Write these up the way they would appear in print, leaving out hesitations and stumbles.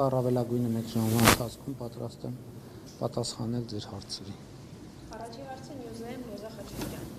Առավելագույնը մեկ ժամվա ընթացքում պատրաստ եմ պատասխանել ձեր հարցերի։ Առաջի հարցը Նյուզեմ Լոզա Խաչատուրյան։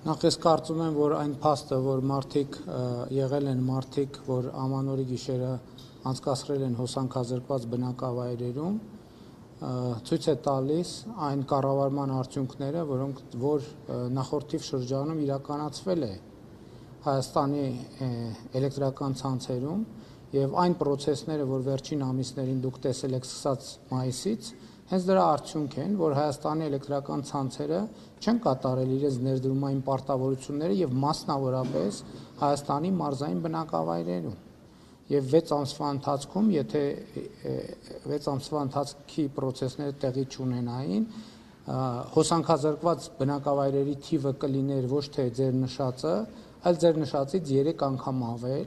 Նախ ես կարծում եմ, որ այն փաստը, որ մարդիկ եղել են մարդիկ, որ ամանորի գիշերը անցկացրել են հոսանքազրկված բնակավայրերում, ցույց է տալիս այն կառավարման արդյունքները, որ նախորդիվ շրջանում իրականացվել է Հայաստանի էլեկտրական ցանցերում եւ այն process-ները, որ վերջին ամիսներին դուք տեսել եք սկսած մայիսից, հենց դրա արդյունք են, որ Հայաստանի էլեկտրական ցանցերը չեն կատարել իրենց ներդրումային պարտավորությունները եւ մասնավորապես Հայաստանի մարզային բնակավայրերում։ Եվ 6 ամսվա ընթացքում, եթե 6 ամսվա ընթացքի process-ները տեղի չունենային, հոսանքազրկված բնակավայրերի թիվը կլիներ ոչ թե ձեր նշածը, այլ ձեր նշածից 3 անգամ ավել,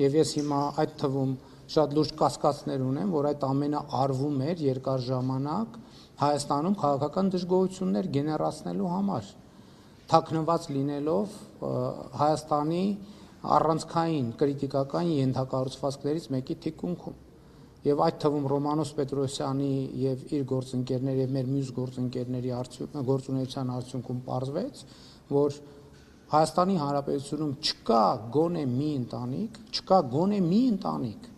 եւ ես հիմա այդ թվում շատ լուրջ կասկածներ ունեմ, որ այդ ամենը արվում էր երկար ժամանակ Հայաստանում քաղաքական դժգոհություններ գեներացնելու համար, թաքնված լինելով Հայաստանի առանցքային կրիտիկական ենթակառուցվածքներից մեկի թիկունքում։ Եվ այդ թվում Ռոմանոս Պետրոսյանի եւ իր գործընկերների եւ մեր մյուս գործընկերների գործունեության արդյունքում պարզվեց, որ Հայաստանի Հանրապետությունում չկա գոնե մի ընտանիք,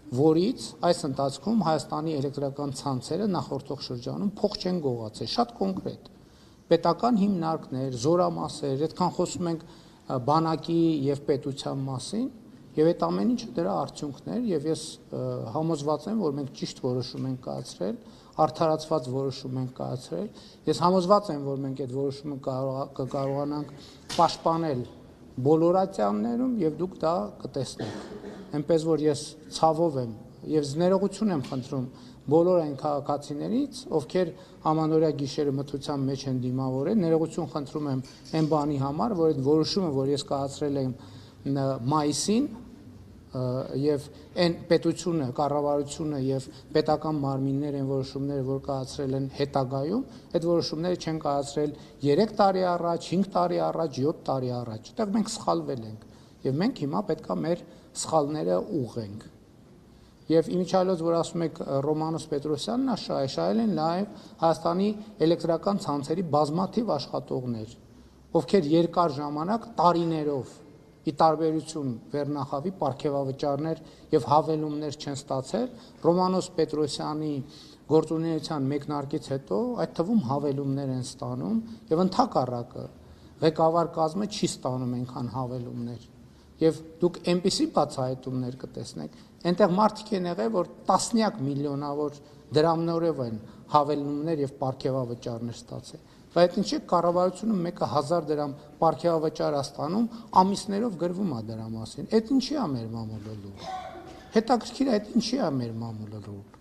որից այս ընթացքում Հայաստանի էլեկտրական ցանցերը նախորդող շրջանում փող չեն գողացել, շատ կոնկրետ։ Պետական հիմնարկներ, զորամասեր, այդքան խոսում ենք բանակի եւ պետության մասին, եւ այդ ամեն ինչը դրա արդյունքն էր, եւ ես համոզված եմ, որ մենք ճիշտ որոշում ենք կայացրել, արդարացված որոշում ենք կայացրել։ Ես համոզված եմ, որ մենք այդ որոշումը կկարողանանք պաշտպանել բոլոր ատյաններում եւ դուք դա կտեսնեք։ Այնպես որ ես ցավով եմ եւ ներողություն եմ խնդրում բոլոր այն քաղաքացիներից, ովքեր ամանորյա գիշերը մթության մեջ են դիմավորել, ներողություն խնդրում եմ այն բանի համար, որ այդ որոշումը, որ ես կայացրել եմ մայիսին, եւ այն պետությունը, կառավարությունը եւ պետական մարմինները այն որոշումները, որ կայացրել են հետագայում, այդ որոշումները չեն կայացրել 3 տարի առաջ, 5 տարի առաջ, 7 տարի առաջ։ Այդտեղ մենք սխալվել ենք եւ մենք հիմա պետքա մեր սխալները ուղղենք։ Եվ իմիջիայլոց, որ ասում եք Ռոմանոս Պետրոսյանն է շահել են նաեւ Հայաստանի էլեկտրական ցանցերի բազմաթիվ աշխատողներ, ովքեր երկար ժամանակ տարիներով ի տարբերություն Վերնախավի պարգևավճարներ եւ հավելումներ չեն ստացել, Ռոմանոս Պետրոսյանի գործունեության մեկնարկից հետո այդ թվում հավելումներ են ստանում եւ ընդհակառակը ղեկավար կազմը չի ստանում այնքան հավելումներ։ Եվ դուք այնպիսի բացահայտումներ կտեսնեք, այնտեղ մարդիկ են եղել, որ տասնյակ միլիոնավոր դրամներով են հավելումներ եւ պարգևավճարներ ստացել։ Բայց ինչի կառավարությունը մեկը 1000 դրամ պարգևավճար ստանում, ամիսներով գրվում է դրա մասին։ Այդ ինչի է մեր մամուլը լուր։ Հետաքրքիր է, այդ ինչի է մեր մամուլը լուր։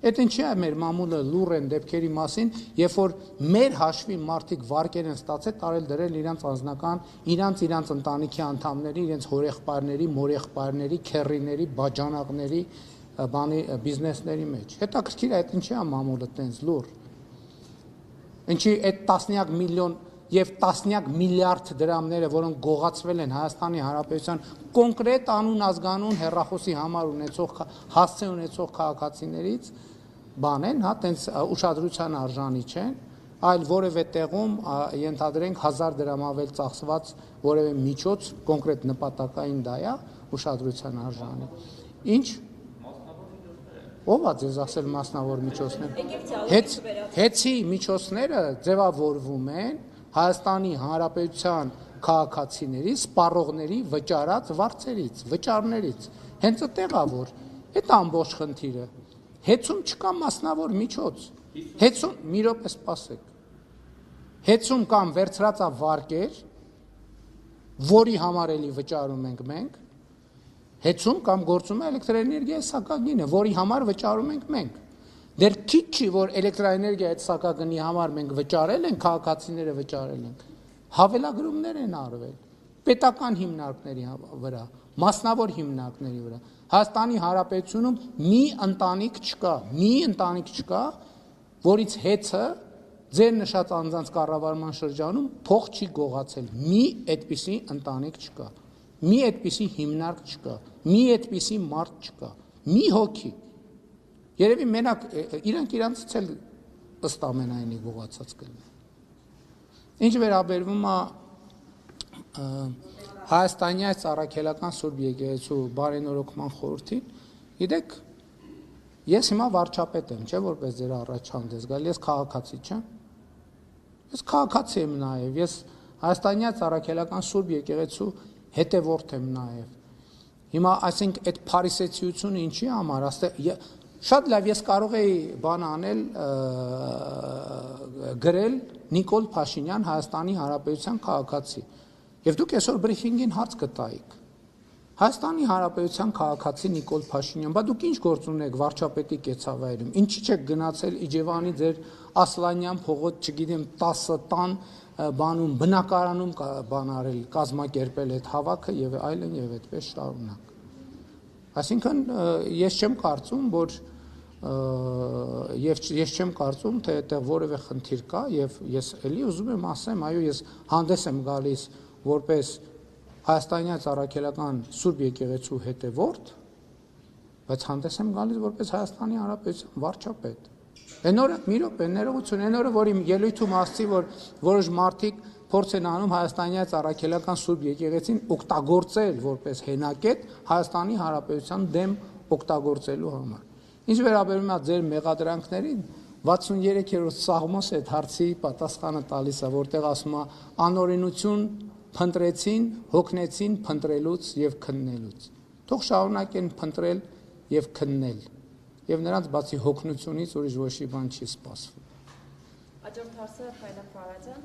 Այդ ինչի է մեր մամուլը լուր են դեպքերի մասին, երբ որ մեր հաշվի մարդիկ վարկեր են ստացել տարել դրել իրանց անձնական, իրանց ընտանիքի անդամների, իրենց հորեղբայրների, մորեղբայրների, քեռիների, բաժանաղների բանի բիզնեսների մեջ։ Հետաքրքիր է այդ ինչի է մամուլը տենց լուր։ Ինչի այդ տասնյակ միլիոն եւ տասնյակ միլիարդ դրամները, որոնք գողացվել են Հայաստանի Հանրապետության կոնկրետ անուն ազգանուն հեռախոսի համար ունեցող հասցե ունեցող քաղաքացիներից բան են, հա, տենց ուշադրության արժանի չեն, այլ որևէ տեղում ենթադրենք 1000 դրամ ավել ծախսված որևէ միջոց կոնկրետ նպատակային դա է ուշադրության արժանի։ Ինչ ով է ձեզ ասել մասնավոր միջոցներ։ Հեցի միջոցները ձևավորվում են Հայաստանի Հանրապետության քաղաքացիների, սպառողների վճարած վճարներից։ Հենց այդտեղ է որ այդ ամբողջ խնդիրը։ Հեցում չկա մասնավոր միջոց։ Հեցում մի րոպե սպասեք։ Հեցում կամ վերցրած է վարկեր, որի համար էլի վճարում ենք մենք, հեցում կամ գործում է էլեկտրաէներգիայի սակագինը, որի համար վճարում ենք մենք։ Դեռ քիչ չի, որ էլեկտրաէներգիայի սակագնի համար մենք վճարել ենք, քաղաքացիները վճարել են։ Հավելագրումներ են արվել պետական հիմնարկների վրա, մասնավոր հիմնարկների վրա։ Հայաստանի Հանրապետությունում մի ընտանիք չկա, որից հեծը ձեր նշած անձանց կառավարման շրջանում փող չի գողացել։ Մի այդպիսի ընտանիք չկա, մի այդպիսի հիմնարկ չկա, մի այդպիսի մարդ չկա, մի հոգի։ Երևի մենակ իրանցից էլ ըստ ամենայնի գողացած կլինի։ Ինչ վերաբերվում է Հայաստանի այս առաքելական Սուրբ Եկեղեցու բարենորոգման խորհրդին, գիտեք, ես հիմա վարչապետ եմ, չէ՞ որպես ձեր առաջ հանդես գալ, ես քաղաքացի չեմ։ Ես քաղաքացի եմ նաև, ես Հայաստանի այս առաքելական Սուրբ Եկեղեցու հետևորդ եմ նաև։ Հիմա այսինքն այդ փարիսեցիությունը ինչի համար, շատ լավ ես կարող էի բան անել գրել Նիկոլ Փաշինյան Հայաստանի Հանրապետության քաղաքացի։ Եվ դուք այսօր բրիֆինգին հարց կտայիք։ Հայաստանի Հանրապետության քաղաքացի Նիկոլ Փաշինյան, բա դուք ինչ գործ ունեք վարչապետի կեցավայրում։ Ինչի՞ չեք գնացել Իջևանի ձեր Ասլանյան փողոց, չգիտեմ, 10 տան բանում բնակարանում բան արել, կազմակերպել այդ հավաքը եւ այլն եւ այդպես շարունակ։ Այսինքն ես չեմ կարծում, որ ես չեմ կարծում, թե այդտեղ որևէ խնդիր կա եւ ես էլի ուզում եմ ասեմ, այո, ես հանդես եմ գալիս որպես Հայաստանյան առաքելական Սուրբ Եկեղեցու հետևորդ, բայց հանդես եմ գալիս որպես Հայաստանի Հանրապետության վարչապետ։ Այն օրը մի րոպե ներողություն, այն օրը որ իմ ելույթում ասացի, որ որոշ մարդիկ փորձ են անում Հայաստանյան առաքելական Սուրբ Եկեղեցին օգտագործել որպես հենակետ Հայաստանի Հանրապետության դեմ օգտագործելու համար։ Ինչ վերաբերում է ձեր մեղադրանքներին, 63-րդ Սաղմոս այդ հարցի պատասխանը տալիս է, որտեղ ասում է անօրենություն փնտրեցին, հոգնեցին փնտրելուց եւ քննելուց։ Թող շարունակեն փնտրել եւ քննել։ Եվ նրանց բացի հոգնությունից ուրիշ ոչ մի բան չի սպասվում։ Հաջորդ հարցը Ֆայլա Ֆարաջյան։